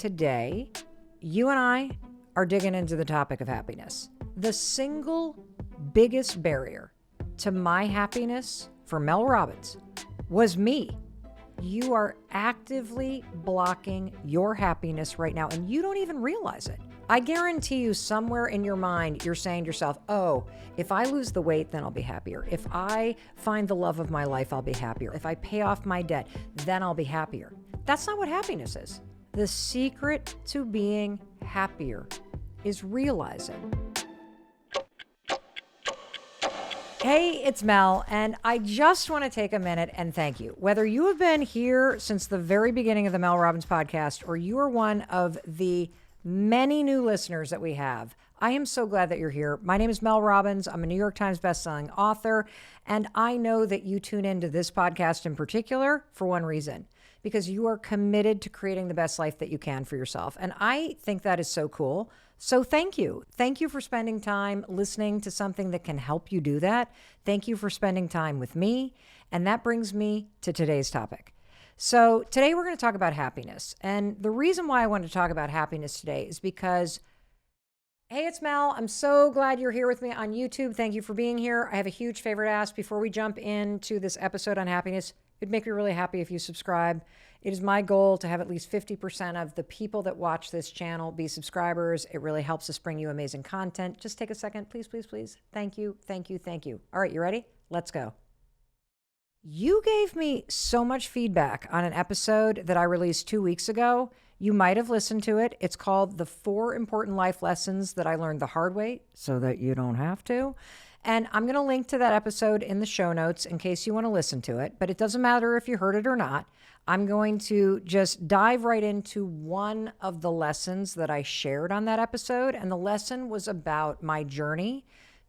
today, you and I are digging into the topic of happiness. The single biggest barrier to my happiness for Mel Robbins was me. You are actively blocking your happiness right now, and you don't even realize it. I guarantee you somewhere in your mind, you're saying to yourself, oh, if I lose the weight, then I'll be happier. If I find the love of my life, I'll be happier. If I pay off my debt, then I'll be happier. That's not what happiness is. The secret to being happier is realizing. Hey, it's Mel, and I just want to take a minute and thank you. Whether you have been here since the very beginning of the Mel Robbins podcast, or you are one of the many new listeners that we have, I am so glad that you're here. My name is Mel Robbins. I'm a New York Times bestselling author, and I know that you tune into this podcast in particular for one reason, because you are committed to creating the best life that you can for yourself. And I think that is so cool. So thank you. Thank you for spending time listening to something that can help you do that. Thank you for spending time with me. And that brings me to today's topic. So today we're going to talk about happiness. And the reason why I want to talk about happiness today is because, hey, it's Mel. I'm so glad you're here with me on YouTube. Thank you for being here. I have a huge favor to ask before we jump into this episode on happiness. It'd make me really happy if you subscribe. It is my goal to have at least 50% of the people that watch this channel be subscribers. It really helps us bring you amazing content. Just take a second, please, please, please. Thank you, thank you, thank you. All right, you ready? Let's go. You gave me so much feedback on an episode that I released 2 weeks ago. You might have listened to it. It's called The 4 Important Life Lessons That I Learned the Hard Way So That You Don't Have to. And I'm going to link to that episode in the show notes in case you want to listen to it. But it doesn't matter if you heard it or not. I'm going to just dive right into one of the lessons that I shared on that episode. And the lesson was about my journey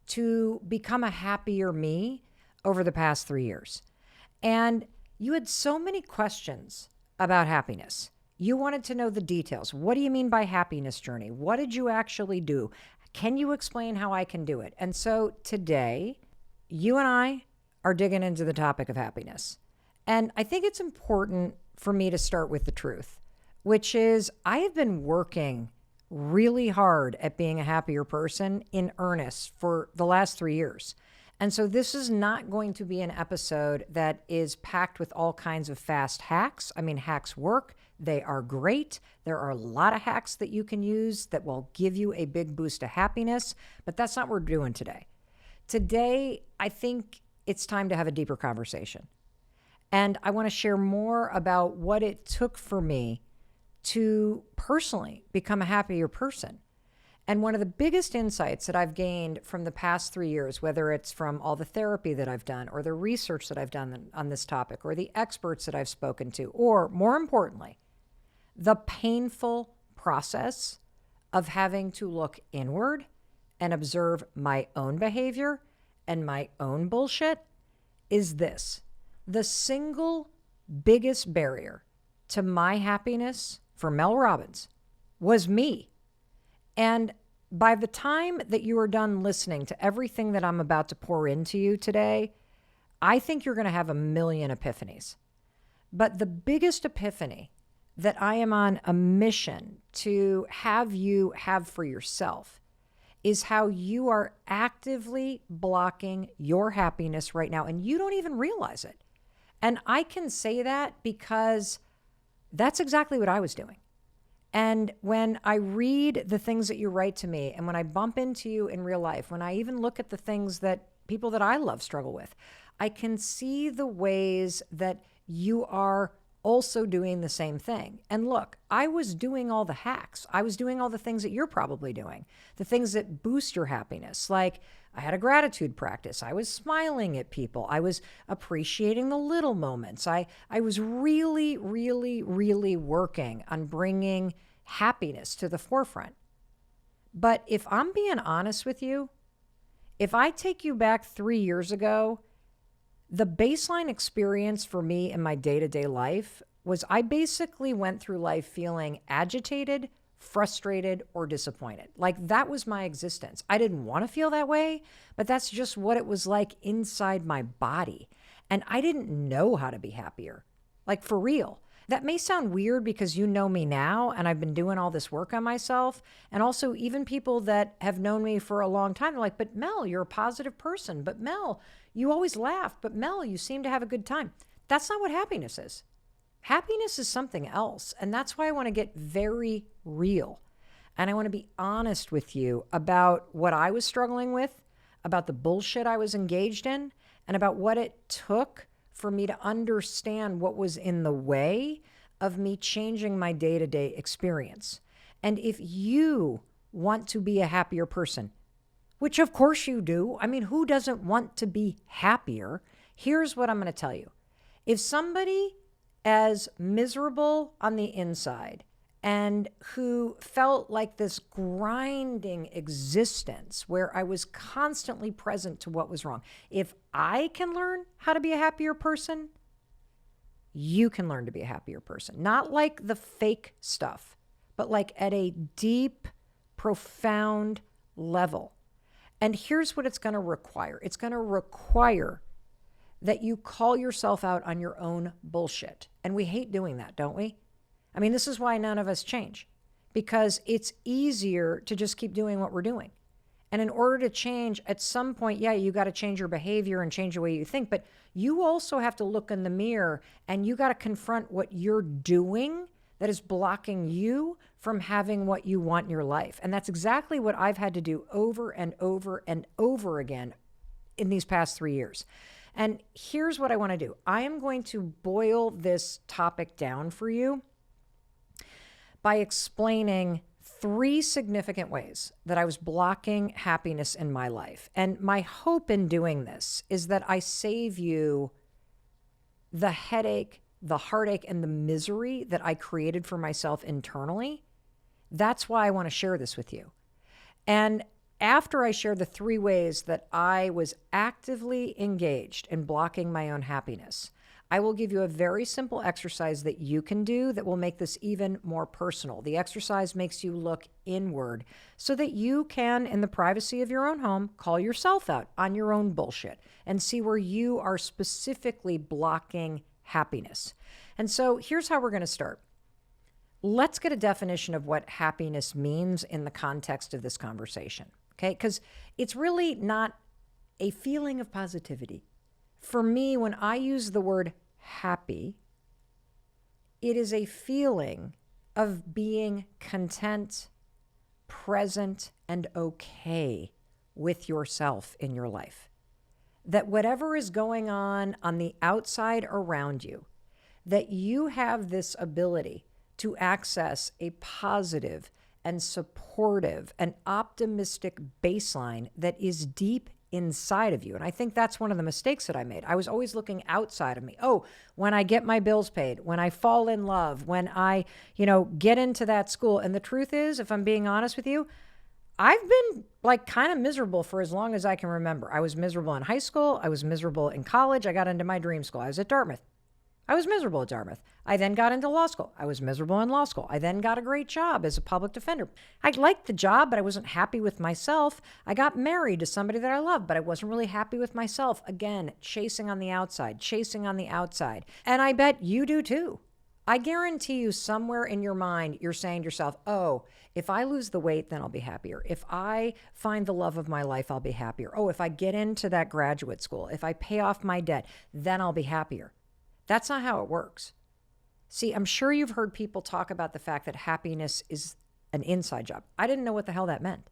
to become a happier me over the past 3 years. And you had so many questions about happiness. You wanted to know the details. What do you mean by happiness journey? What did you actually do? Can you explain how I can do it? And so today, you and I are digging into the topic of happiness. And I think it's important for me to start with the truth, which is I have been working really hard at being a happier person in earnest for the last 3 years. And so this is not going to be an episode that is packed with all kinds of fast hacks. I mean, hacks work. They are great. There are a lot of hacks that you can use that will give you a big boost to happiness, but that's not what we're doing today. Today, I think it's time to have a deeper conversation. And I want to share more about what it took for me to personally become a happier person. And one of the biggest insights that I've gained from the past 3 years, whether it's from all the therapy that I've done or the research that I've done on this topic or the experts that I've spoken to, or more importantly, the painful process of having to look inward and observe my own behavior and my own bullshit, is this. The single biggest barrier to my happiness for Mel Robbins was me. And by the time that you are done listening to everything that I'm about to pour into you today, I think you're going to have a million epiphanies. But the biggest epiphany that I am on a mission to have you have for yourself is how you are actively blocking your happiness right now, and you don't even realize it. And I can say that because that's exactly what I was doing. And when I read the things that you write to me, and when I bump into you in real life, when I even look at the things that people that I love struggle with, I can see the ways that you are also doing the same thing. And look, I was doing all the hacks. I was doing all the things that you're probably doing, the things that boost your happiness. Like I had a gratitude practice. I was smiling at people. I was appreciating the little moments. I was really, really, really working on bringing happiness to the forefront. But if I'm being honest with you, if I take you back 3 years ago, the baseline experience for me in my day-to-day life was I basically went through life feeling agitated, frustrated, or disappointed. Like that was my existence. I didn't want to feel that way, but that's just what it was like inside my body. And I didn't know how to be happier. Like for real. That may sound weird because you know me now and I've been doing all this work on myself. And also, even people that have known me for a long time, they're like, but Mel, you're a positive person. But Mel, you always laugh. But Mel, you seem to have a good time. That's not what happiness is. Happiness is something else. And that's why I want to get very real. And I want to be honest with you about what I was struggling with, about the bullshit I was engaged in, and about what it took for me to understand what was in the way of me changing my day-to-day experience. And if you want to be a happier person, which of course you do, I mean, who doesn't want to be happier? Here's what I'm going to tell you. If somebody as miserable on the inside and who felt like this grinding existence where I was constantly present to what was wrong, if I can learn how to be a happier person, you can learn to be a happier person. Not like the fake stuff, but like at a deep, profound level. And here's what it's going to require. It's going to require that you call yourself out on your own bullshit. And we hate doing that, don't we? I mean, this is why none of us change, because it's easier to just keep doing what we're doing. And in order to change, at some point, yeah, you got to change your behavior and change the way you think, but you also have to look in the mirror and you got to confront what you're doing that is blocking you from having what you want in your life. And that's exactly what I've had to do over and over and over again in these past 3 years. And here's what I want to do. I am going to boil this topic down for you by explaining 3 significant ways that I was blocking happiness in my life. And my hope in doing this is that I save you the headache, the heartache, and the misery that I created for myself internally. That's why I want to share this with you. And after I share the 3 ways that I was actively engaged in blocking my own happiness, I will give you a very simple exercise that you can do that will make this even more personal. The exercise makes you look inward so that you can, in the privacy of your own home, call yourself out on your own bullshit and see where you are specifically blocking happiness. And so here's how we're going to start. Let's get a definition of what happiness means in the context of this conversation, okay? Because it's really not a feeling of positivity. For me, when I use the word happy, it is a feeling of being content, present, and okay with yourself in your life. That whatever is going on the outside around you, that you have this ability to access a positive and supportive and optimistic baseline that is deep inside of you. And I think that's one of the mistakes that I made. I was always looking outside of me. Oh, when I get my bills paid, when I fall in love, when I, get into that school. And the truth is, if I'm being honest with you, I've been like kind of miserable for as long as I can remember. I was miserable in high school. I was miserable in college. I got into my dream school. I was at Dartmouth. I was miserable at Dartmouth. I then got into law school. I was miserable in law school. I then got a great job as a public defender. I liked the job, but I wasn't happy with myself. I got married to somebody that I loved, but I wasn't really happy with myself. Again, chasing on the outside. And I bet you do too. I guarantee you somewhere in your mind, you're saying to yourself, oh, if I lose the weight, then I'll be happier. If I find the love of my life, I'll be happier. Oh, if I get into that graduate school, if I pay off my debt, then I'll be happier. That's not how it works. See, I'm sure you've heard people talk about the fact that happiness is an inside job. I didn't know what the hell that meant.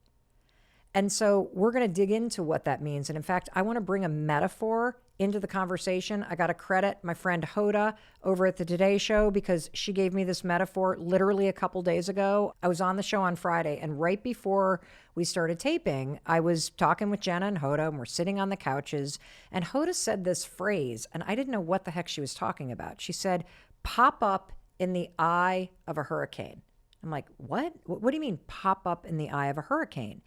And so we're going to dig into what that means. And in fact, I want to bring a metaphor into the conversation. I got to credit my friend Hoda over at the Today Show because she gave me this metaphor literally a couple days ago. I was on the show on Friday, and right before we started taping, I was talking with Jenna and Hoda, and we're sitting on the couches, and Hoda said this phrase, and I didn't know what the heck she was talking about. She said, pop up in the eye of a hurricane. I'm like, what? What do you mean pop up in the eye of a hurricane?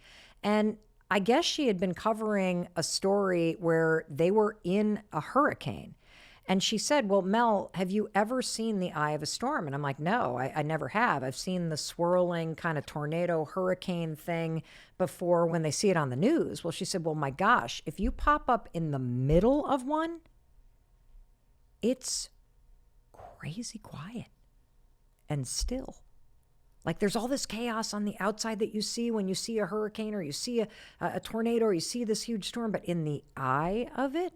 And I guess she had been covering a story where they were in a hurricane. And she said, well, Mel, have you ever seen the eye of a storm? And I'm like, no, I never have. I've seen the swirling kind of tornado hurricane thing before when they see it on the news. Well, she said, well, my gosh, if you pop up in the middle of one, it's crazy quiet. and still. Like there's all this chaos on the outside that you see when you see a hurricane or you see a tornado or you see this huge storm, but in the eye of it,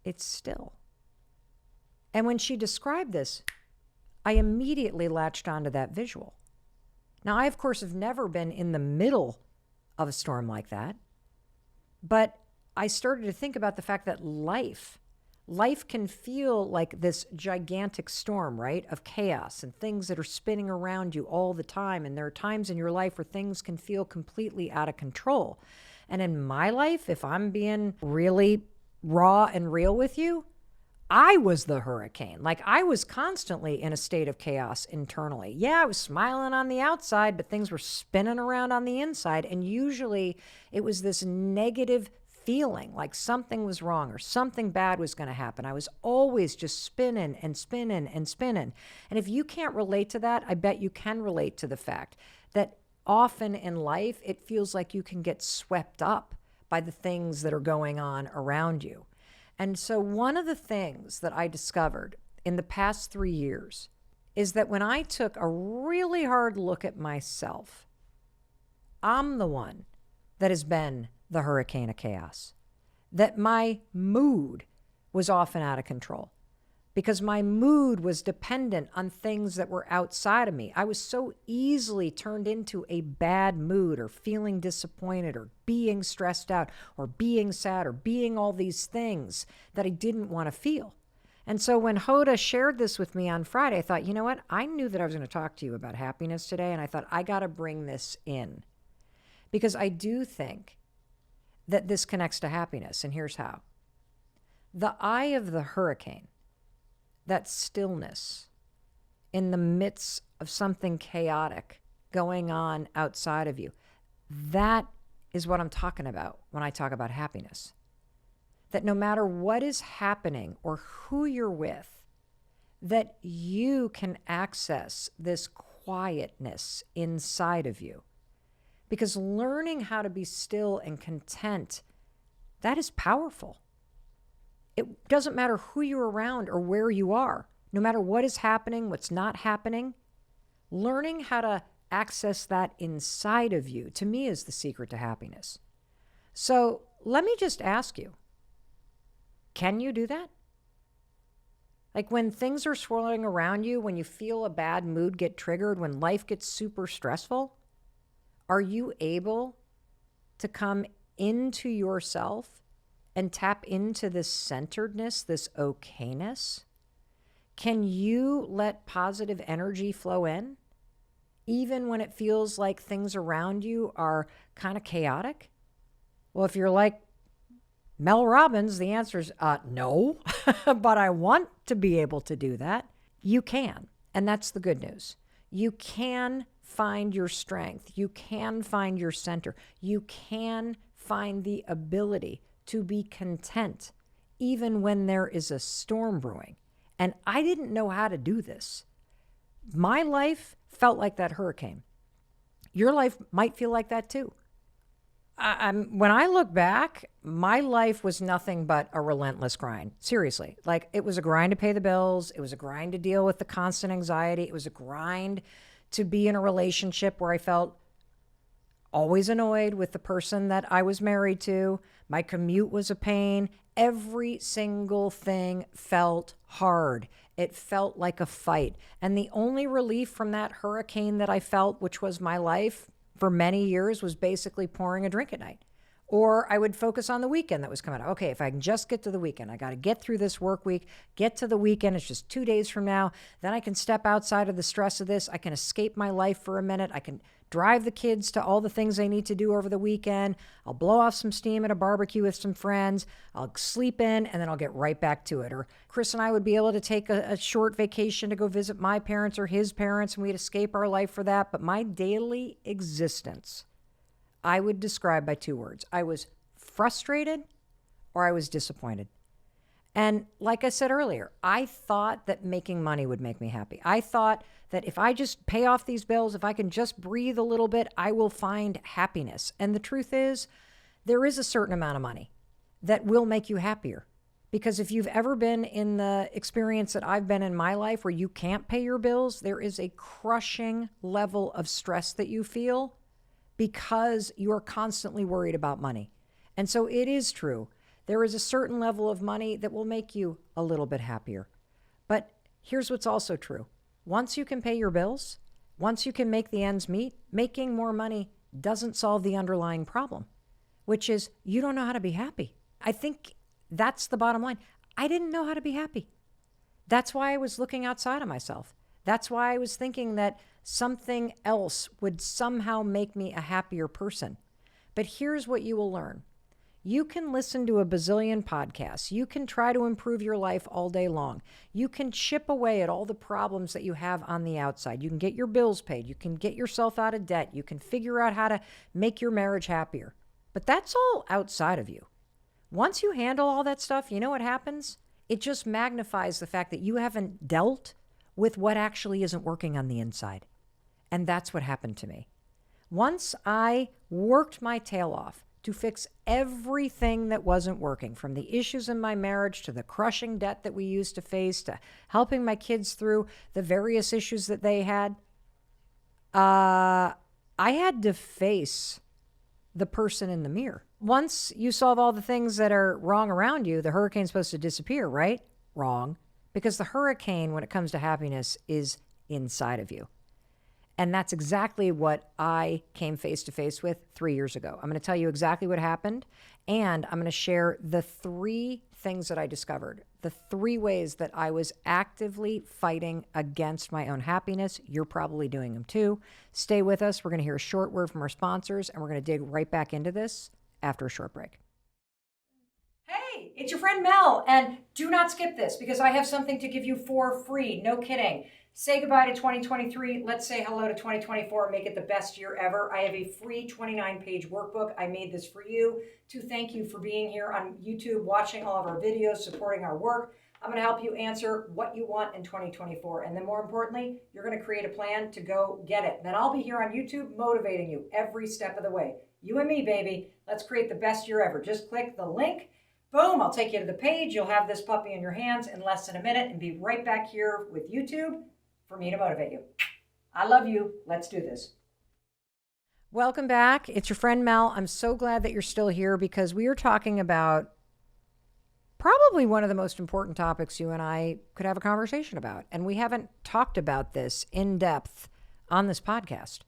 it's still. And when she described this, I immediately latched onto that visual. Now, I, of course, have never been in the middle of a storm like that, but I started to think about the fact that life can feel like this gigantic storm, right, of chaos and things that are spinning around you all the time. And there are times in your life where things can feel completely out of control. And in my life, if I'm being really raw and real with you, I was the hurricane. Like I was constantly in a state of chaos internally. Yeah, I was smiling on the outside, but things were spinning around on the inside. And usually it was this negative feeling like something was wrong or something bad was going to happen. I was always just spinning and spinning and spinning. And if you can't relate to that, I bet you can relate to the fact that often in life, it feels like you can get swept up by the things that are going on around you. And so one of the things that I discovered in the past 3 years is that when I took a really hard look at myself, I'm the one that has been the hurricane of chaos, that my mood was often out of control because my mood was dependent on things that were outside of me. I was so easily turned into a bad mood or feeling disappointed or being stressed out or being sad or being all these things that I didn't want to feel. And so when Hoda shared this with me on Friday, I thought, you know what? I knew that I was going to talk to you about happiness today. And I thought, I got to bring this in because I do think that this connects to happiness. And here's how. The eye of the hurricane, that stillness in the midst of something chaotic going on outside of you, that is what I'm talking about when I talk about happiness. That no matter what is happening or who you're with, that you can access this quietness inside of you. Because learning how to be still and content, that is powerful. It doesn't matter who you're around or where you are, no matter what is happening, what's not happening, learning how to access that inside of you, to me, is the secret to happiness. So let me just ask you, can you do that? Like when things are swirling around you, when you feel a bad mood get triggered, when life gets super stressful, are you able to come into yourself and tap into this centeredness, this okayness? Can you let positive energy flow in, even when it feels like things around you are kind of chaotic? Well, if you're like Mel Robbins, the answer is no, but I want to be able to do that. You can, and that's the good news. You can find your strength. You can find your center. You can find the ability to be content even when there is a storm brewing. And I didn't know how to do this. My life felt like that hurricane. Your life might feel like that too. When I look back, my life was nothing but a relentless grind. Seriously. Like it was a grind to pay the bills. It was a grind to deal with the constant anxiety. It was a grind to be in a relationship where I felt always annoyed with the person that I was married to. My commute was a pain. Every single thing felt hard. It felt like a fight. And the only relief from that hurricane that I felt, which was my life for many years, was basically pouring a drink at night. Or I would focus on the weekend that was coming up. Okay, if I can just get to the weekend, I got to get through this work week, get to the weekend. It's just 2 days from now. Then I can step outside of the stress of this. I can escape my life for a minute. I can drive the kids to all the things they need to do over the weekend. I'll blow off some steam at a barbecue with some friends. I'll sleep in, and then I'll get right back to it. Or Chris and I would be able to take a short vacation to go visit my parents or his parents, and we'd escape our life for that. But my daily existence, I would describe by 2 words. I was frustrated or I was disappointed. And like I said earlier, I thought that making money would make me happy. I thought that if I just pay off these bills, if I can just breathe a little bit, I will find happiness. And the truth is, there is a certain amount of money that will make you happier. Because if you've ever been in the experience that I've been in my life where you can't pay your bills, there is a crushing level of stress that you feel because you are constantly worried about money. And so it is true. There is a certain level of money that will make you a little bit happier. But here's what's also true. Once you can pay your bills, once you can make the ends meet, making more money doesn't solve the underlying problem, which is you don't know how to be happy. I think that's the bottom line. I didn't know how to be happy. That's why I was looking outside of myself. That's why I was thinking that something else would somehow make me a happier person. But here's what you will learn. You can listen to a bazillion podcasts. You can try to improve your life all day long. You can chip away at all the problems that you have on the outside. You can get your bills paid. You can get yourself out of debt. You can figure out how to make your marriage happier. But that's all outside of you. Once you handle all that stuff, you know what happens? It just magnifies the fact that you haven't dealt with what actually isn't working on the inside. And that's what happened to me. Once I worked my tail off to fix everything that wasn't working, from the issues in my marriage to the crushing debt that we used to face to helping my kids through the various issues that they had, I had to face the person in the mirror. Once you solve all the things that are wrong around you, the hurricane's supposed to disappear, right? Wrong. Because the hurricane, when it comes to happiness, is inside of you. And that's exactly what I came face to face with 3 years ago. I'm going to tell you exactly what happened, and I'm going to share the 3 things that I discovered, the 3 ways that I was actively fighting against my own happiness. You're probably doing them too. Stay with us. We're going to hear a short word from our sponsors, and we're going to dig right back into this after a short break. Hey, it's your friend Mel, and do not skip this because I have something to give you for free. No kidding. Say goodbye to 2023. Let's say hello to 2024 and make it the best year ever. I have a free 29-page workbook. I made this for you to thank you for being here on YouTube, watching all of our videos, supporting our work. I'm going to help you answer what you want in 2024. And then more importantly, you're going to create a plan to go get it. Then I'll be here on YouTube motivating you every step of the way. You and me, baby. Let's create the best year ever. Just click the link. Boom, I'll take you to the page. You'll have this puppy in your hands in less than a minute and be right back here with YouTube for me to motivate you. I love you. Let's do this. Welcome back. It's your friend Mel. I'm so glad that you're still here because we are talking about probably one of the most important topics you and I could have a conversation about. And we haven't talked about this in depth on this podcast.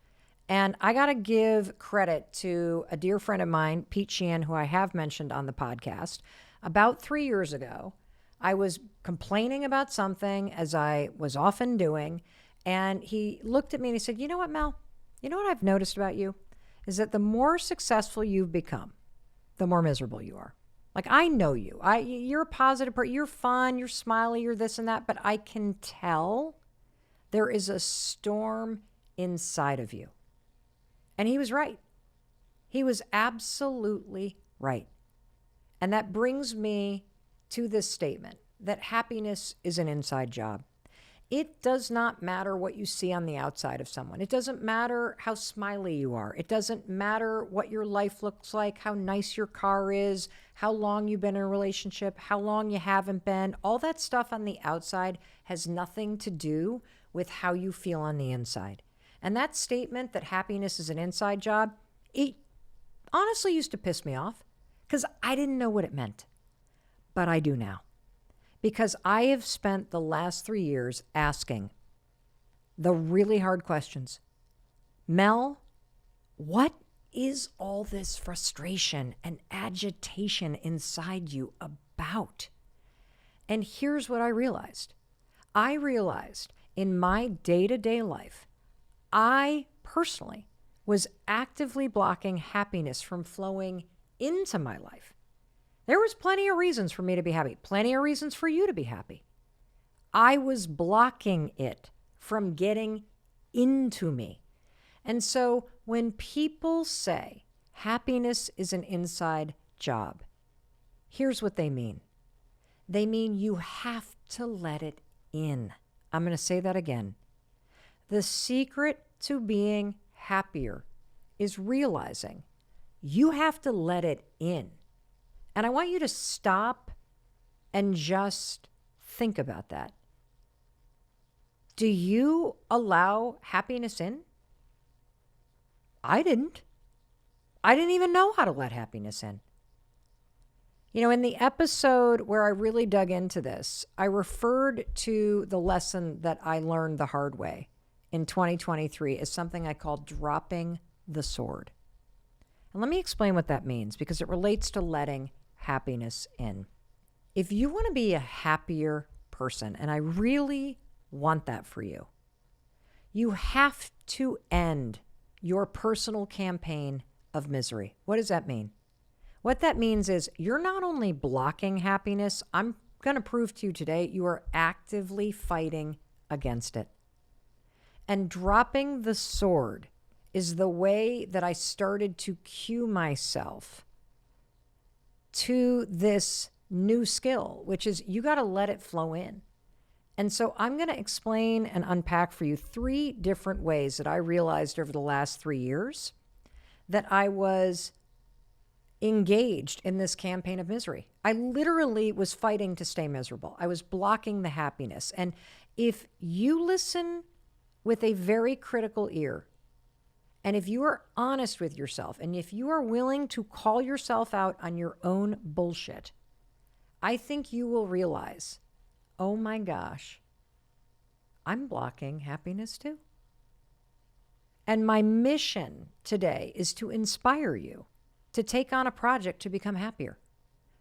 And I got to give credit to a dear friend of mine, Pete Sheehan, who I have mentioned on the podcast. About 3 years ago, I was complaining about something, as I was often doing, and he looked at me and he said, you know what, Mel? You know what I've noticed about you? Is that the more successful you've become, the more miserable you are. Like, I know you. You're a positive person. You're fun. You're smiley. You're this and that. But I can tell there is a storm inside of you. And he was right. He was absolutely right. And that brings me to this statement that happiness is an inside job. It does not matter what you see on the outside of someone. It doesn't matter how smiley you are. It doesn't matter what your life looks like, how nice your car is, how long you've been in a relationship, how long you haven't been. All that stuff on the outside has nothing to do with how you feel on the inside. And that statement that happiness is an inside job, it honestly used to piss me off because I didn't know what it meant. But I do now. Because I have spent the last 3 years asking the really hard questions. Mel, what is all this frustration and agitation inside you about? And here's what I realized. I realized in my day-to-day life, I personally was actively blocking happiness from flowing into my life. There was plenty of reasons for me to be happy, plenty of reasons for you to be happy. I was blocking it from getting into me. And so when people say happiness is an inside job, here's what they mean. They mean you have to let it in. I'm going to say that again. The secret to being happier is realizing you have to let it in. And I want you to stop and just think about that. Do you allow happiness in? I didn't. I didn't even know how to let happiness in. You know, in the episode where I really dug into this, I referred to the lesson that I learned the hard way in 2023 as something I call dropping the sword. And let me explain what that means, because it relates to letting happiness in. If you want to be a happier person, and I really want that for you, you have to end your personal campaign of misery. What does that mean? What that means is you're not only blocking happiness, I'm going to prove to you today, you are actively fighting against it. And dropping the sword is the way that I started to cue myself to this new skill, which is you got to let it flow in. And so I'm going to explain and unpack for you 3 different ways that I realized over the last 3 years that I was engaged in this campaign of misery. I literally was fighting to stay miserable. I was blocking the happiness. And if you listen with a very critical ear, and if you are honest with yourself, and if you are willing to call yourself out on your own bullshit, I think you will realize, oh my gosh, I'm blocking happiness too. And my mission today is to inspire you to take on a project to become happier,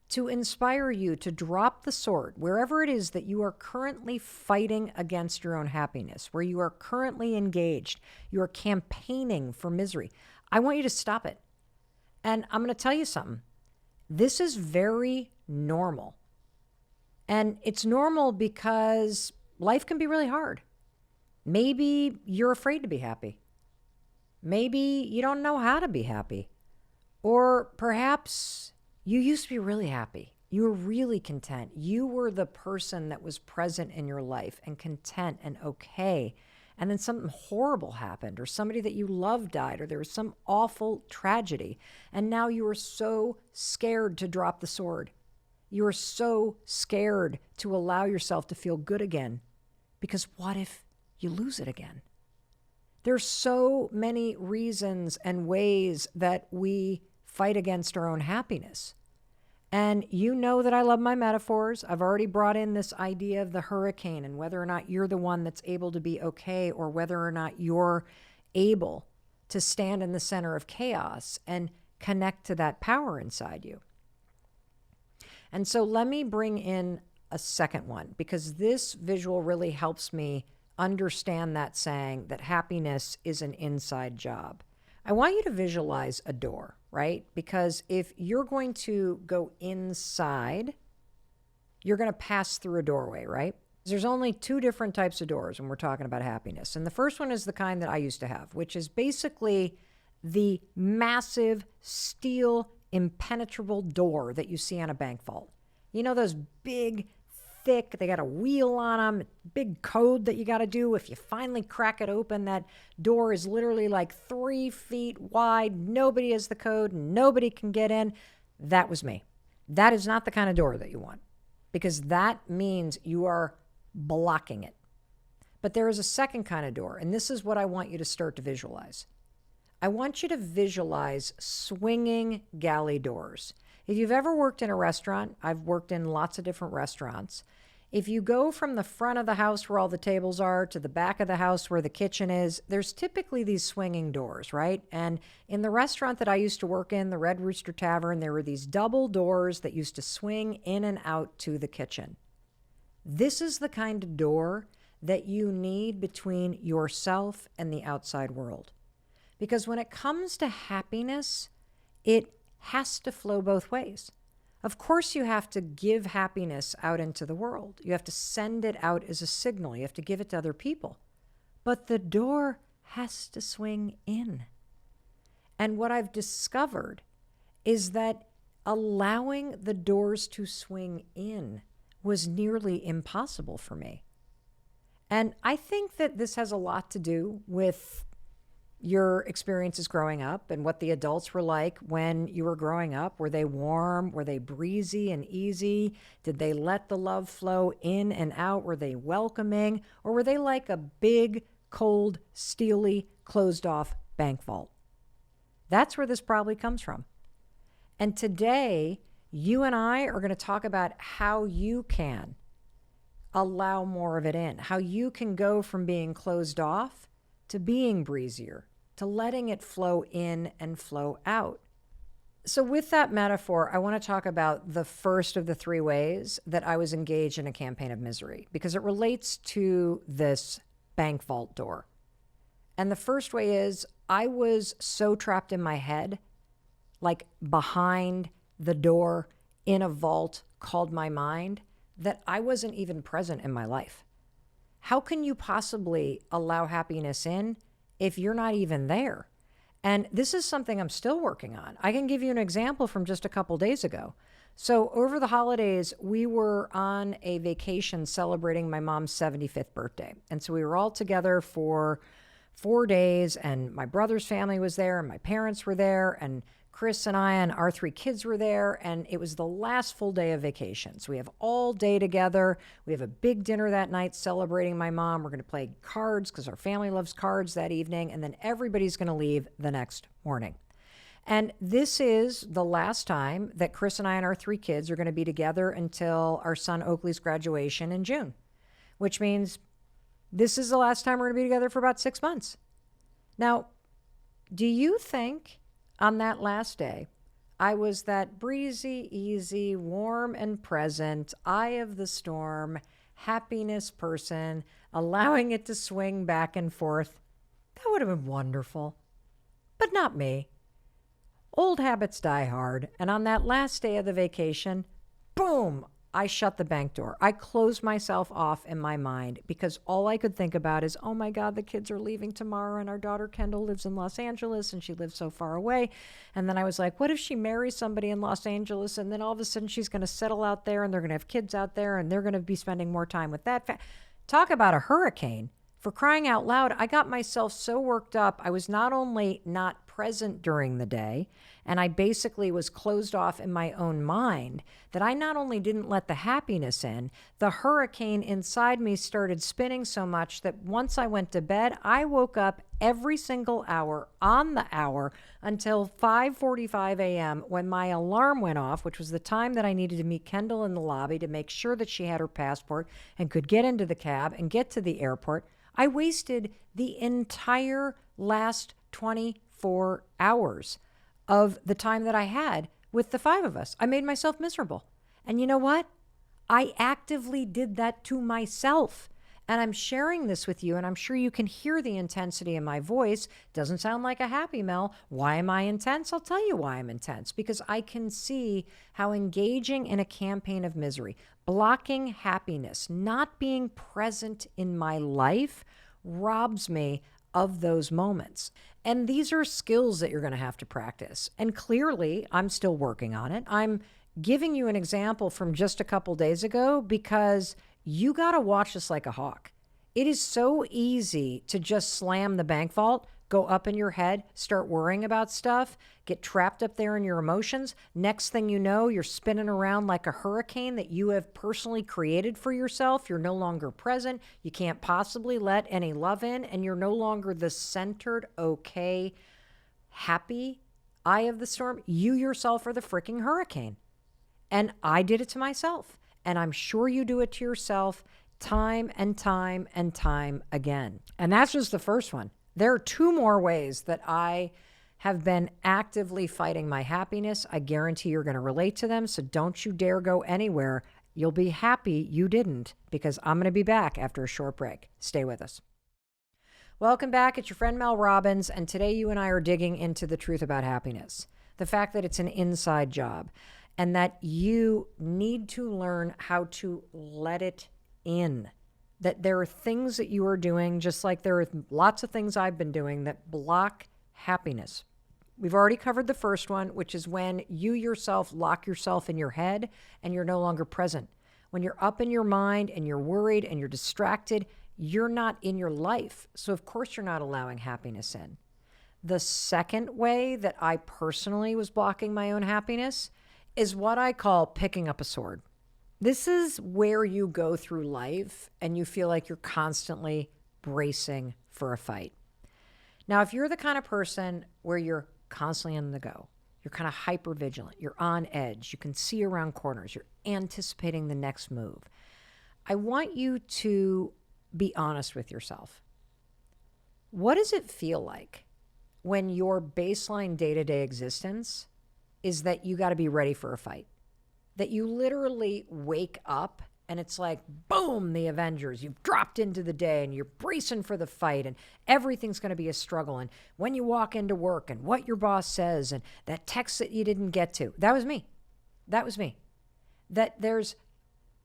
to inspire you to drop the sword wherever it is that you are currently fighting against your own happiness, where you are currently engaged, you are campaigning for misery. I want you to stop it. And I'm going to tell you something. This is very normal. And it's normal because life can be really hard. Maybe you're afraid to be happy. Maybe you don't know how to be happy. Or perhaps you used to be really happy. You were really content. You were the person that was present in your life and content and okay. And then something horrible happened, or somebody that you loved died, or there was some awful tragedy. And now you are so scared to drop the sword. You are so scared to allow yourself to feel good again, because what if you lose it again? There's so many reasons and ways that we fight against our own happiness. And you know that I love my metaphors. I've already brought in this idea of the hurricane and whether or not you're the one that's able to be okay, or whether or not you're able to stand in the center of chaos and connect to that power inside you. And so let me bring in a second one, because this visual really helps me understand that saying that happiness is an inside job. I want you to visualize a door, right? Because if you're going to go inside, you're going to pass through a doorway, right? There's only 2 different types of doors when we're talking about happiness. And the first one is the kind that I used to have, which is basically the massive steel impenetrable door that you see on a bank vault. You know, those big, thick, they got a wheel on them, big code that you got to do. If you finally crack it open, that door is literally like 3 feet wide. Nobody has the code. Nobody can get in. That was me. That is not the kind of door that you want, because that means you are blocking it. But there is a second kind of door, and this is what I want you to start to visualize. I want you to visualize swinging galley doors. If you've ever worked in a restaurant, I've worked in lots of different restaurants. If you go from the front of the house where all the tables are to the back of the house where the kitchen is, there's typically these swinging doors, right? And in the restaurant that I used to work in, the Red Rooster Tavern, there were these double doors that used to swing in and out to the kitchen. This is the kind of door that you need between yourself and the outside world. Because when it comes to happiness, it has to flow both ways. Of course, you have to give happiness out into the world. You have to send it out as a signal. You have to give it to other people. But the door has to swing in. And what I've discovered is that allowing the doors to swing in was nearly impossible for me. And I think that this has a lot to do with your experiences growing up and what the adults were like when you were growing up. Were they warm? Were they breezy and easy? Did they let the love flow in and out? Were they welcoming? Or were they like a big, cold, steely, closed off bank vault? That's where this probably comes from. And today, you and I are going to talk about how you can allow more of it in, how you can go from being closed off to being breezier, to letting it flow in and flow out. So with that metaphor, I want to talk about the first of the three ways that I was engaged in a campaign of misery, because it relates to this bank vault door. And the first way is I was so trapped in my head, like behind the door in a vault called my mind, that I wasn't even present in my life. How can you possibly allow happiness in if you're not even there? And this is something I'm still working on. I can give you an example from just a couple days ago. So over the holidays, we were on a vacation celebrating my mom's 75th birthday. And so we were all together for 4 days, and my brother's family was there, and my parents were there, and Chris and I and our 3 kids were there, and it was the last full day of vacation. So we have all day together. We have a big dinner that night celebrating my mom. We're going to play cards because our family loves cards that evening, and then everybody's going to leave the next morning. And this is the last time that Chris and I and our 3 kids are going to be together until our son Oakley's graduation in June, which means this is the last time we're going to be together for about 6 months. Now, do you think on that last day, I was that breezy, easy, warm and present, eye of the storm, happiness person, allowing it to swing back and forth? That would have been wonderful. But not me. Old habits die hard. And on that last day of the vacation, boom, I shut the bank door. I closed myself off in my mind because all I could think about is, oh my God, the kids are leaving tomorrow and our daughter Kendall lives in Los Angeles and she lives so far away. And then I was like, what if she marries somebody in Los Angeles and then all of a sudden she's going to settle out there and they're going to have kids out there and they're going to be spending more time with that. Talk about a hurricane. For crying out loud, I got myself so worked up. I was not only not present during the day, and I basically was closed off in my own mind, that I not only didn't let the happiness in, the hurricane inside me started spinning so much that once I went to bed, I woke up every single hour on the hour until 5:45 a.m. when my alarm went off, which was the time that I needed to meet Kendall in the lobby to make sure that she had her passport and could get into the cab and get to the airport. I wasted the entire last 24 hours of the time that I had with the 5 of us. I made myself miserable. And you know what? I actively did that to myself. And I'm sharing this with you, and I'm sure you can hear the intensity in my voice. Doesn't sound like a happy Mel. Why am I intense? I'll tell you why I'm intense. Because I can see how engaging in a campaign of misery, blocking happiness, not being present in my life robs me of those moments. And these are skills that you're going to have to practice. And clearly, I'm still working on it. I'm giving you an example from just a couple days ago because you got to watch this like a hawk. It is so easy to just slam the bank vault, go up in your head, start worrying about stuff, get trapped up there in your emotions. Next thing you know, you're spinning around like a hurricane that you have personally created for yourself. You're no longer present. You can't possibly let any love in, and you're no longer the centered, okay, happy eye of the storm. You yourself are the freaking hurricane. And I did it to myself. And I'm sure you do it to yourself time and time and time again. And that's just the first one. There are 2 more ways that I have been actively fighting my happiness. I guarantee you're going to relate to them. So don't you dare go anywhere. You'll be happy you didn't, because I'm going to be back after a short break. Stay with us. Welcome back. It's your friend Mel Robbins. And today you and I are digging into the truth about happiness. The fact that it's an inside job. And that you need to learn how to let it in. That there are things that you are doing, just like there are lots of things I've been doing, that block happiness. We've already covered the first one, which is when you yourself lock yourself in your head and you're no longer present. When you're up in your mind and you're worried and you're distracted, you're not in your life. So of course you're not allowing happiness in. The second way that I personally was blocking my own happiness is what I call picking up a sword. This is where you go through life and you feel like you're constantly bracing for a fight. Now, if you're the kind of person where you're constantly on the go, you're kind of hyper vigilant, you're on edge, you can see around corners, you're anticipating the next move, I want you to be honest with yourself. What does it feel like when your baseline day-to-day existence is that you got to be ready for a fight? That you literally wake up and it's like, boom, the Avengers. You've dropped into the day and you're bracing for the fight and everything's going to be a struggle. And when you walk into work and what your boss says and that text that you didn't get to, that was me. That was me. That there's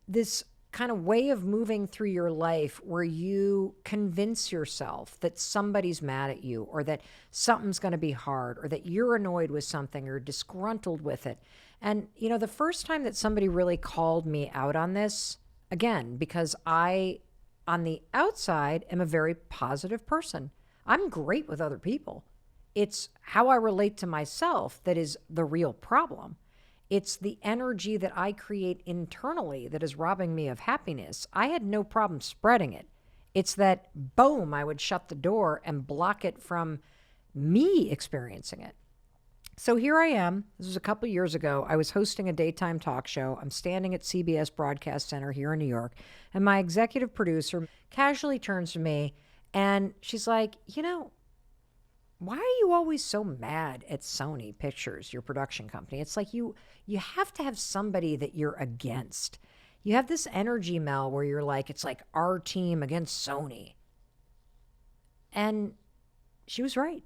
this kind of way of moving through your life where you convince yourself that somebody's mad at you or that something's going to be hard or that you're annoyed with something or disgruntled with it. And, you know, the first time that somebody really called me out on this, again, because I, on the outside, am a very positive person. I'm great with other people. It's how I relate to myself that is the real problem. It's the energy that I create internally that is robbing me of happiness. I had no problem spreading it. It's that, boom, I would shut the door and block it from me experiencing it. So here I am. This was a couple years ago. I was hosting a daytime talk show. I'm standing at CBS Broadcast Center here in New York, and my executive producer casually turns to me and she's like, you know, why are you always so mad at Sony Pictures, your production company? It's like you have to have somebody that you're against. You have this energy, Mel, where you're like, it's like our team against Sony. And she was right.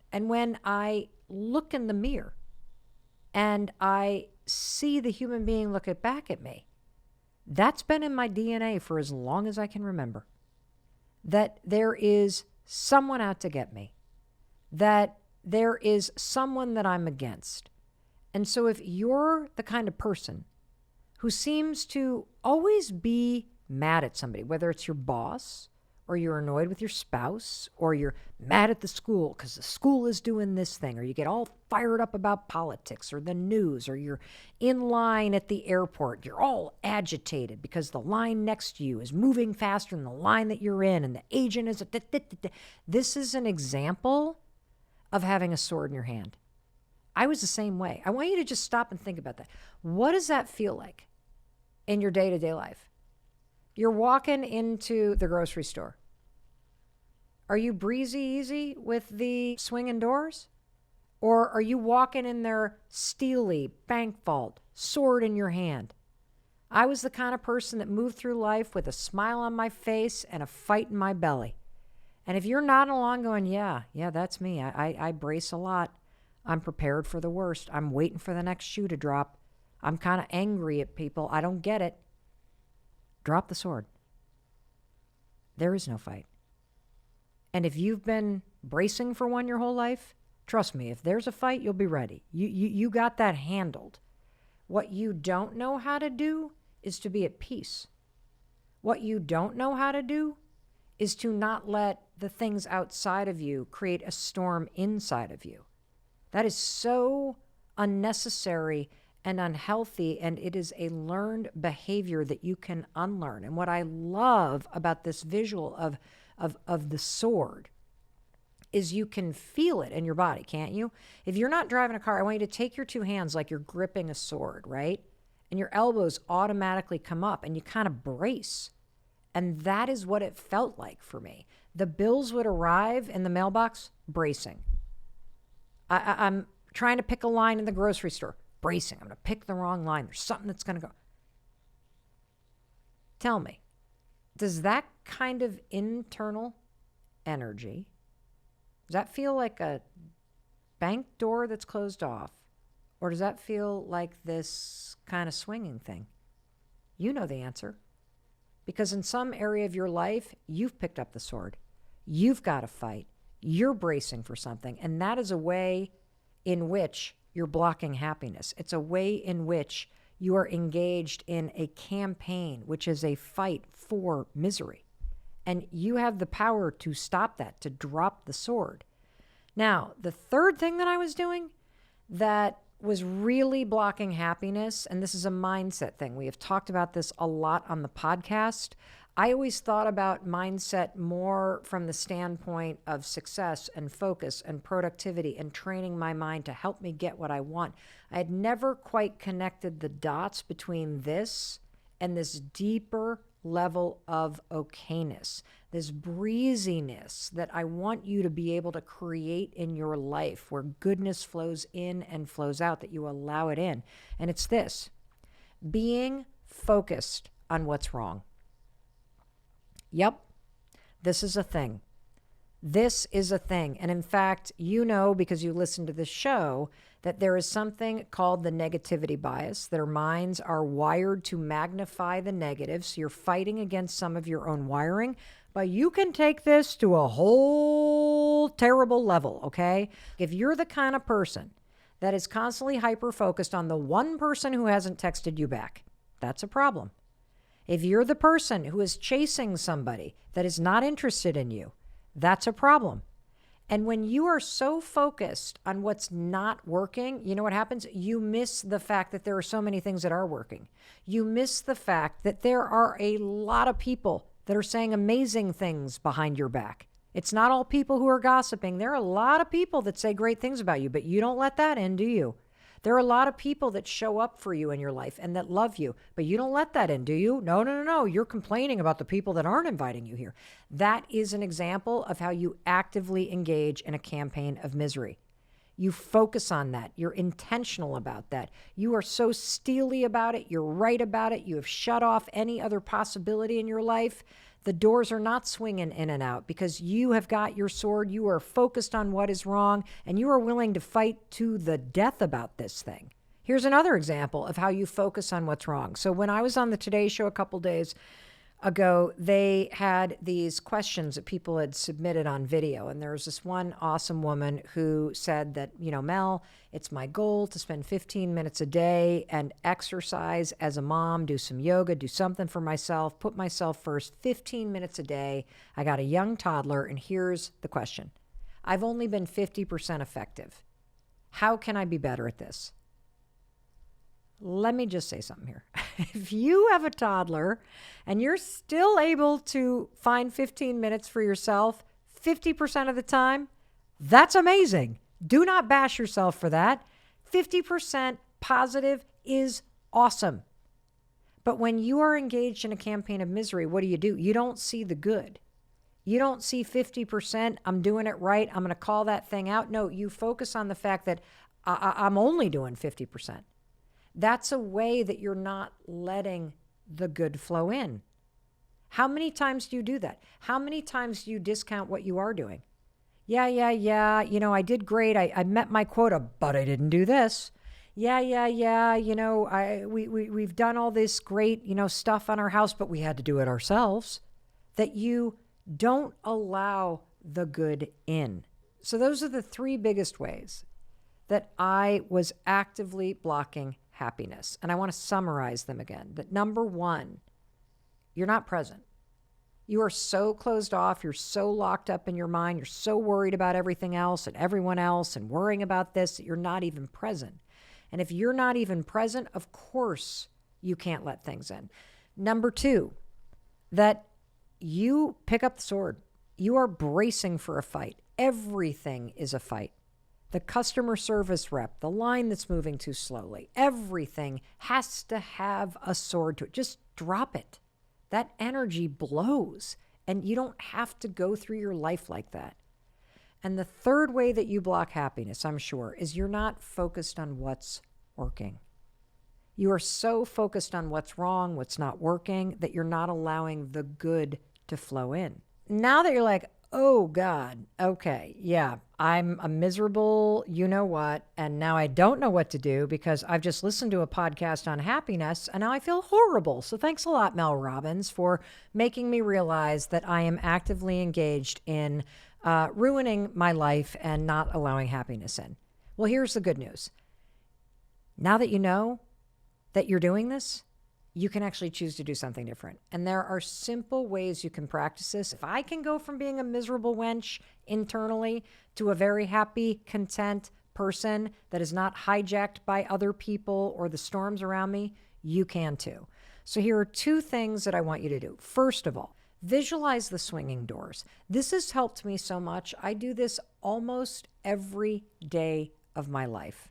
And when I look in the mirror and I see the human being look back at me, that's been in my DNA for as long as I can remember. That there is someone out to get me, that there is someone that I'm against. And so if you're the kind of person who seems to always be mad at somebody, whether it's your boss or you're annoyed with your spouse or you're mad at the school because the school is doing this thing, or you get all fired up about politics or the news, or you're in line at the airport, you're all agitated because the line next to you is moving faster than the line that you're in and the agent is this is an example of having a sword in your hand. I was the same way. I want you to just stop and think about that. What does that feel like in your day-to-day life? You're walking into the grocery store. Are you breezy easy with the swinging doors? Or are you walking in there steely, bank vault, sword in your hand? I was the kind of person that moved through life with a smile on my face and a fight in my belly. And if you're nodding along going, yeah, that's me. I brace a lot. I'm prepared for the worst. I'm waiting for the next shoe to drop. I'm kind of angry at people. I don't get it. Drop the sword. There is no fight. And if you've been bracing for one your whole life, trust me, if there's a fight, you'll be ready. You got that handled. What you don't know how to do is to be at peace. What you don't know how to do is to not let the things outside of you create a storm inside of you. That is so unnecessary and unhealthy, and it is a learned behavior that you can unlearn. And what I love about this visual of the sword is you can feel it in your body, can't you? If you're not driving a car, I want you to take your two hands like you're gripping a sword, right? And your elbows automatically come up and you kind of brace. And that is what it felt like for me. The bills would arrive in the mailbox, bracing. I'm trying to pick a line in the grocery store, bracing. I'm going to pick the wrong line. There's something that's going to go. Tell me, does that kind of internal energy, does that feel like a bank door that's closed off? Or does that feel like this kind of swinging thing? You know the answer. Because in some area of your life, you've picked up the sword. You've got to fight. You're bracing for something. And that is a way in which you're blocking happiness. It's a way in which you are engaged in a campaign, which is a fight for misery. And you have the power to stop that, to drop the sword. Now, the third thing that I was doing that was really blocking happiness, and this is a mindset thing. We have talked about this a lot on the podcast. I always thought about mindset more from the standpoint of success and focus and productivity and training my mind to help me get what I want. I had never quite connected the dots between this and this deeper level of okayness, this breeziness that I want you to be able to create in your life, where goodness flows in and flows out, that you allow it in. And it's this: being focused on what's wrong. Yep, this is a thing. This is a thing. And in fact, you know, because you listen to this show, that there is something called the negativity bias, that our minds are wired to magnify the negative. So you're fighting against some of your own wiring, but you can take this to a whole terrible level, okay? If you're the kind of person that is constantly hyper-focused on the one person who hasn't texted you back, that's a problem. If you're the person who is chasing somebody that is not interested in you, that's a problem. And when you are so focused on what's not working, you know what happens? You miss the fact that there are so many things that are working. You miss the fact that there are a lot of people that are saying amazing things behind your back. It's not all people who are gossiping. There are a lot of people that say great things about you, but you don't let that in, do you? There are a lot of people that show up for you in your life and that love you, but you don't let that in, do you? No. You're complaining about the people that aren't inviting you here. That is an example of how you actively engage in a campaign of misery. You focus on that. You're intentional about that. You are so steely about it. You're right about it. You have shut off any other possibility in your life. The doors are not swinging in and out because you have got your sword. You are focused on what is wrong, and you are willing to fight to the death about this thing. Here's another example of how you focus on what's wrong. So when I was on the Today Show a couple days ago, they had these questions that people had submitted on video. And there was this one awesome woman who said that, you know, Mel, it's my goal to spend 15 minutes a day and exercise as a mom, do some yoga, do something for myself, put myself first, 15 minutes a day. I got a young toddler, and here's the question. I've only been 50% effective. How can I be better at this? Let me just say something here. If you have a toddler and you're still able to find 15 minutes for yourself 50% of the time, that's amazing. Do not bash yourself for that. 50% positive is awesome. But when you are engaged in a campaign of misery, what do? You don't see the good. You don't see 50%, I'm doing it right, I'm going to call that thing out. No, you focus on the fact that I'm only doing 50%. That's a way that you're not letting the good flow in. How many times do you do that? How many times do you discount what you are doing? Yeah. You know, I did great. I met my quota, but I didn't do this. Yeah. You know, we've done all this great, you know, stuff on our house, but we had to do it ourselves. That you don't allow the good in. So those are the three biggest ways that I was actively blocking happiness. And I want to summarize them again. That number one, you're not present. You are so closed off. You're so locked up in your mind. You're so worried about everything else and everyone else and worrying about this that you're not even present. And if you're not even present, of course, you can't let things in. Number two, that you pick up the sword. You are bracing for a fight. Everything is a fight. The customer service rep, the line that's moving too slowly, everything has to have a sword to it. Just drop it. That energy blows, and you don't have to go through your life like that. And the third way that you block happiness, I'm sure, is you're not focused on what's working. You are so focused on what's wrong, what's not working, that you're not allowing the good to flow in. Now that you're like, oh God, okay, yeah, I'm a miserable you-know-what, and now I don't know what to do because I've just listened to a podcast on happiness, and now I feel horrible. So thanks a lot, Mel Robbins, for making me realize that I am actively engaged in ruining my life and not allowing happiness in. Well, here's the good news. Now that you know that you're doing this, you can actually choose to do something different. And there are simple ways you can practice this. If I can go from being a miserable wench internally to a very happy, content person that is not hijacked by other people or the storms around me, you can too. So here are 2 things that I want you to do. First of all, visualize the swinging doors. This has helped me so much. I do this almost every day of my life.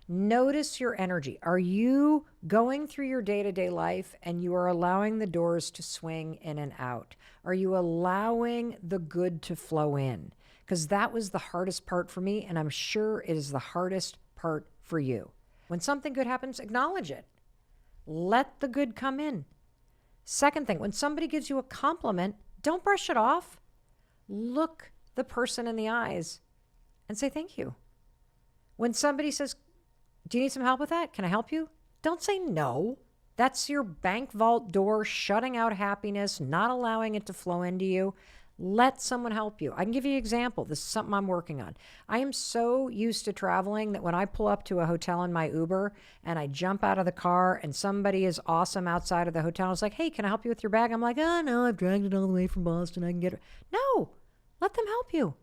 Notice your energy. Are you going through your day-to-day life and you are allowing the doors to swing in and out? Are you allowing the good to flow in? Because that was the hardest part for me, and I'm sure it is the hardest part for you. When something good happens, acknowledge it. Let the good come in. Second thing, when somebody gives you a compliment, don't brush it off. Look the person in the eyes and say thank you. When somebody says, do you need some help with that? Can I help you? Don't say no. That's your bank vault door shutting out happiness, not allowing it to flow into you. Let someone help you. I can give you an example. This is something I'm working on. I am so used to traveling that when I pull up to a hotel in my Uber and I jump out of the car and somebody is awesome outside of the hotel, it's like, hey, can I help you with your bag? I'm like, oh, no, I've dragged it all the way from Boston. I can get it. No, let them help you.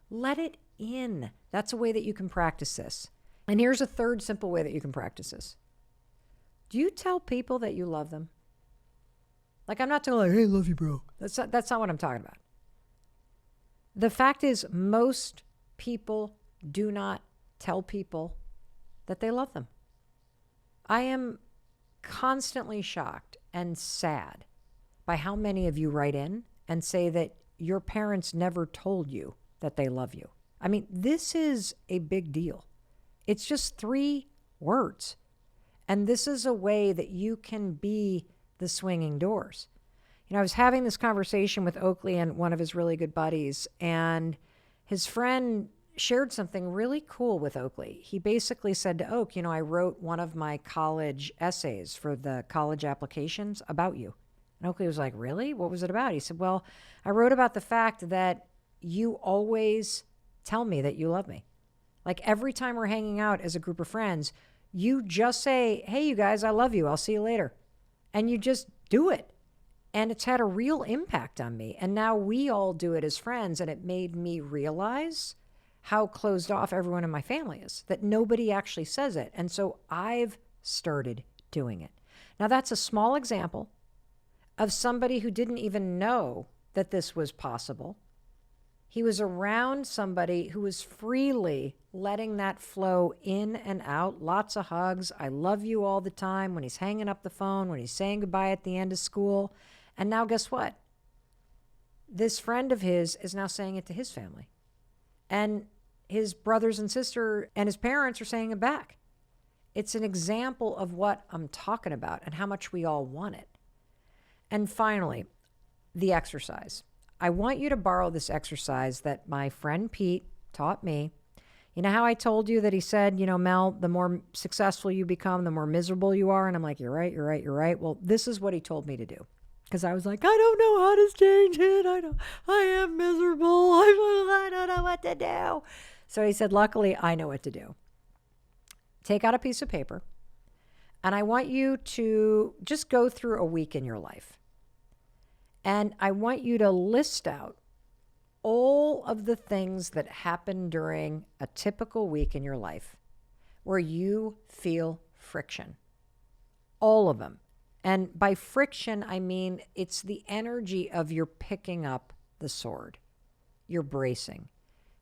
Let it in. That's a way that you can practice this. And here's a third simple way that you can practice this. Do you tell people that you love them? Like, I'm not telling, like, hey, love you, bro. That's not what I'm talking about. The fact is, most people do not tell people that they love them. I am constantly shocked and sad by how many of you write in and say that your parents never told you that they love you. I mean, this is a big deal. It's just 3 words. And this is a way that you can be the swinging doors. You know, I was having this conversation with Oakley and one of his really good buddies, and his friend shared something really cool with Oakley. He basically said to Oak, you know, I wrote one of my college essays for the college applications about you. And Oakley was like, really? What was it about? He said, well, I wrote about the fact that you always tell me that you love me. Like every time we're hanging out as a group of friends, you just say, hey, you guys, I love you. I'll see you later. And you just do it. And it's had a real impact on me. And now we all do it as friends. And it made me realize how closed off everyone in my family is, that nobody actually says it. And so I've started doing it. Now, that's a small example of somebody who didn't even know that this was possible. He was around somebody who was freely letting that flow in and out. Lots of hugs. I love you all the time. When he's hanging up the phone, when he's saying goodbye at the end of school. And now guess what? This friend of his is now saying it to his family. And his brothers and sister and his parents are saying it back. It's an example of what I'm talking about and how much we all want it. And finally, the exercise. I want you to borrow this exercise that my friend Pete taught me. You know how I told you that he said, you know, Mel, the more successful you become, the more miserable you are. And I'm like, you're right, you're right, you're right. Well, this is what he told me to do. Because I was like, I don't know how to change it. I am miserable. I don't know what to do. So he said, luckily, I know what to do. Take out a piece of paper. And I want you to just go through a week in your life. And I want you to list out all of the things that happen during a typical week in your life where you feel friction. All of them. And by friction, I mean it's the energy of you're picking up the sword. You're bracing.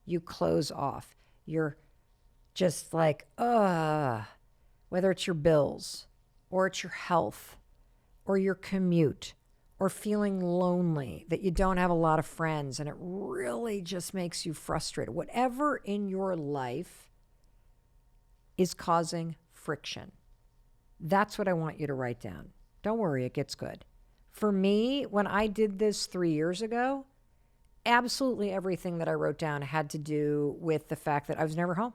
You close off. You're just like, whether it's your bills or it's your health or your commute or feeling lonely, that you don't have a lot of friends and it really just makes you frustrated. Whatever in your life is causing friction. That's what I want you to write down. Don't worry, it gets good. For me, when I did this 3 years ago, absolutely everything that I wrote down had to do with the fact that I was never home.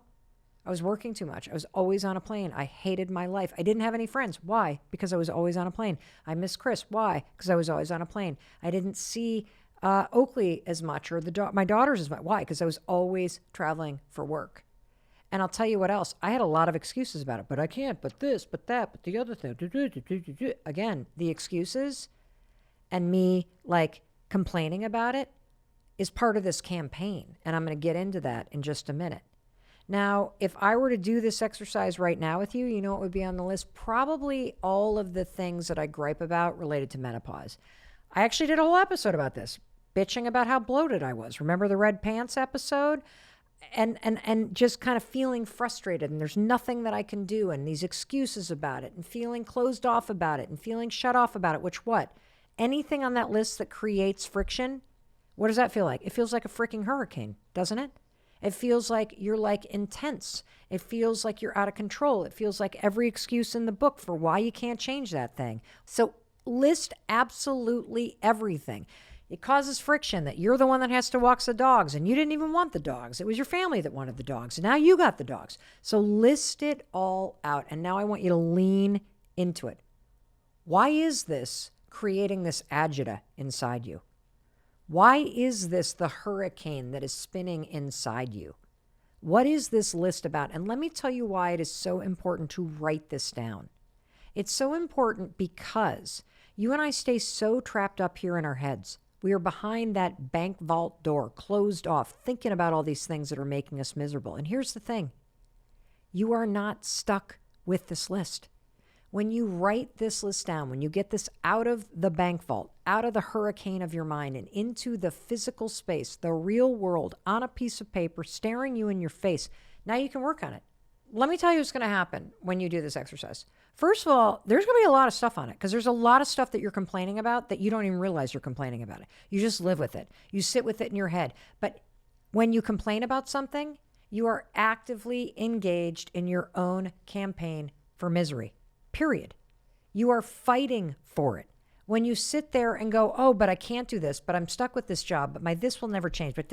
I was working too much. I was always on a plane. I hated my life. I didn't have any friends. Why? Because I was always on a plane. I miss Chris. Why? Because I was always on a plane. I didn't see Oakley as much or my daughters as much. Why? Because I was always traveling for work. And I'll tell you what else. I had a lot of excuses about it, but I can't, but this, but that, but the other thing. Again, the excuses and me like complaining about it is part of this campaign. And I'm going to get into that in just a minute. Now, if I were to do this exercise right now with you, you know what would be on the list? Probably all of the things that I gripe about related to menopause. I actually did a whole episode about this, bitching about how bloated I was. Remember the red pants episode? And just kind of feeling frustrated, and there's nothing that I can do, and these excuses about it, and feeling closed off about it, and feeling shut off about it, which what? Anything on that list that creates friction, what does that feel like? It feels like a freaking hurricane, doesn't it? It feels like you're like intense. It feels like you're out of control. It feels like every excuse in the book for why you can't change that thing. So list absolutely everything. It causes friction that you're the one that has to walk the dogs and you didn't even want the dogs. It was your family that wanted the dogs and now you got the dogs. So list it all out. And now I want you to lean into it. Why is this creating this agita inside you? Why is this the hurricane that is spinning inside you? What is this list about? And let me tell you why it is so important to write this down. It's so important because you and I stay so trapped up here in our heads. We are behind that bank vault door, closed off, thinking about all these things that are making us miserable. And here's the thing. You are not stuck with this list. When you write this list down, when you get this out of the bank vault, out of the hurricane of your mind and into the physical space, the real world, on a piece of paper, staring you in your face, now you can work on it. Let me tell you what's going to happen when you do this exercise. First of all, there's going to be a lot of stuff on it because there's a lot of stuff that you're complaining about that you don't even realize you're complaining about it. You just live with it. You sit with it in your head. But when you complain about something, you are actively engaged in your own campaign for misery, period. You are fighting for it. When you sit there and go, oh, but I can't do this, but I'm stuck with this job, but this will never change. But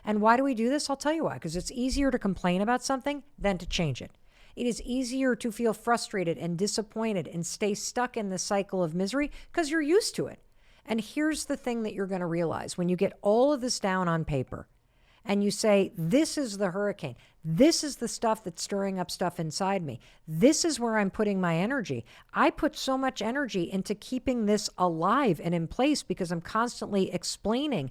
And why do we do this? I'll tell you why. Because it's easier to complain about something than to change it. It is easier to feel frustrated and disappointed and stay stuck in the cycle of misery because you're used to it. And here's the thing that you're going to realize when you get all of this down on paper and you say, this is the hurricane. This is the stuff that's stirring up stuff inside me. This is where I'm putting my energy. I put so much energy into keeping this alive and in place because I'm constantly explaining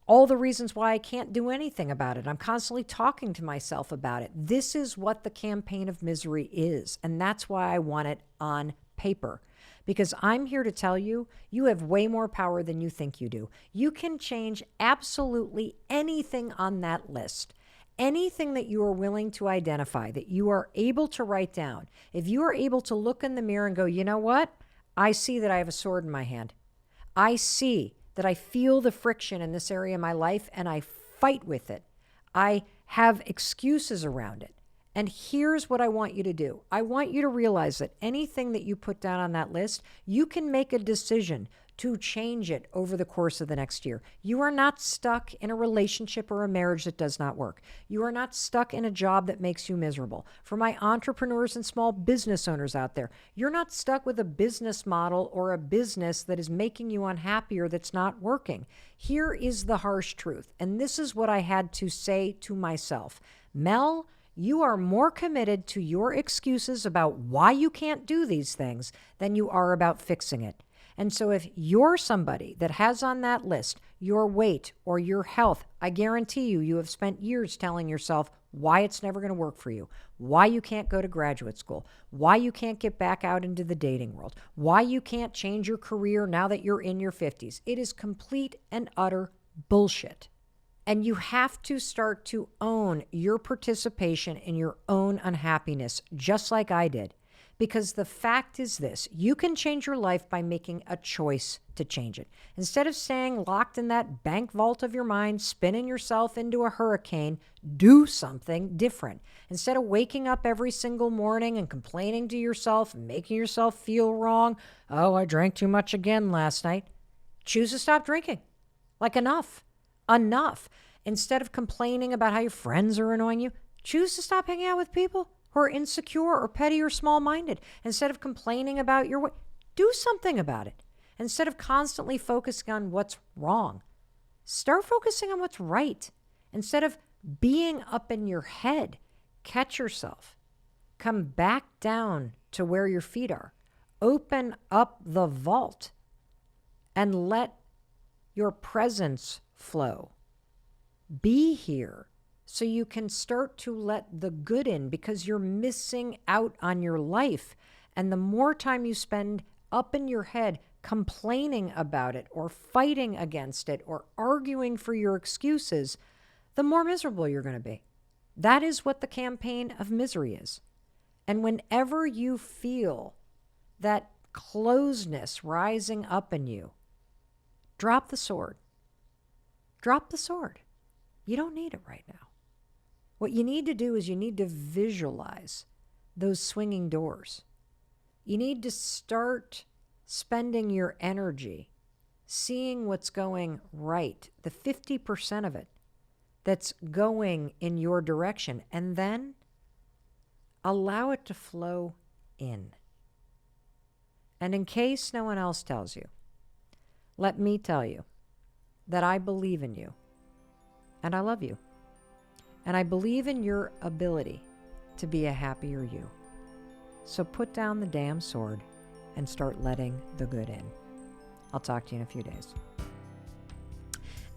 all the reasons why I can't do anything about it. I'm constantly talking to myself about it. This is what the campaign of misery is. And that's why I want it on paper. Because I'm here to tell you, you have way more power than you think you do. You can change absolutely anything on that list. Anything that you are willing to identify, that you are able to write down. If you are able to look in the mirror and go, you know what? I see that I have a sword in my hand. I see that I feel the friction in this area of my life and I fight with it. I have excuses around it. And here's what I want you to do. I want you to realize that anything that you put down on that list, you can make a decision to change it over the course of the next year. You are not stuck in a relationship or a marriage that does not work. You are not stuck in a job that makes you miserable. For my entrepreneurs and small business owners out there, you're not stuck with a business model or a business that is making you unhappy or that's not working. Here is the harsh truth. And this is what I had to say to myself. Mel, you are more committed to your excuses about why you can't do these things than you are about fixing it. And so if you're somebody that has on that list your weight or your health, I guarantee you, you have spent years telling yourself why it's never going to work for you, why you can't go to graduate school, why you can't get back out into the dating world, why you can't change your career now that you're in your 50s. It is complete and utter bullshit. And you have to start to own your participation in your own unhappiness, just like I did. Because the fact is this, you can change your life by making a choice to change it. Instead of staying locked in that bank vault of your mind, spinning yourself into a hurricane, do something different. Instead of waking up every single morning and complaining to yourself, making yourself feel wrong, oh, I drank too much again last night, choose to stop drinking. Like enough. Instead of complaining about how your friends are annoying you, choose to stop hanging out with people who are insecure or petty or small-minded. Instead of complaining about your weight, do something about it. Instead of constantly focusing on what's wrong, start focusing on what's right. Instead of being up in your head, catch yourself, come back down to where your feet are, open up the vault, and let your presence flow. Be here so you can start to let the good in, because you're missing out on your life. And the more time you spend up in your head complaining about it or fighting against it or arguing for your excuses, the more miserable you're going to be. That is what the campaign of misery is. And whenever you feel that closeness rising up in you, drop the sword. Drop the sword. You don't need it right now. What you need to do is you need to visualize those swinging doors. You need to start spending your energy seeing what's going right, the 50% of it that's going in your direction, and then allow it to flow in. And in case no one else tells you, let me tell you that I believe in you and I love you. And I believe in your ability to be a happier you. So put down the damn sword and start letting the good in. I'll talk to you in a few days.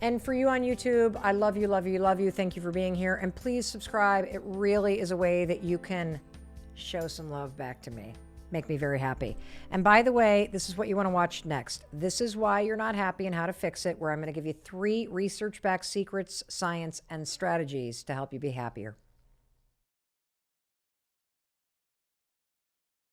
And for you on YouTube, I love you, love you, love you. Thank you for being here. And please subscribe. It really is a way that you can show some love back to me. Make me very happy. And by the way, this is what you want to watch next. This is Why You're Not Happy and How to Fix It, where I'm going to give you 3 research-backed secrets, science, and strategies to help you be happier.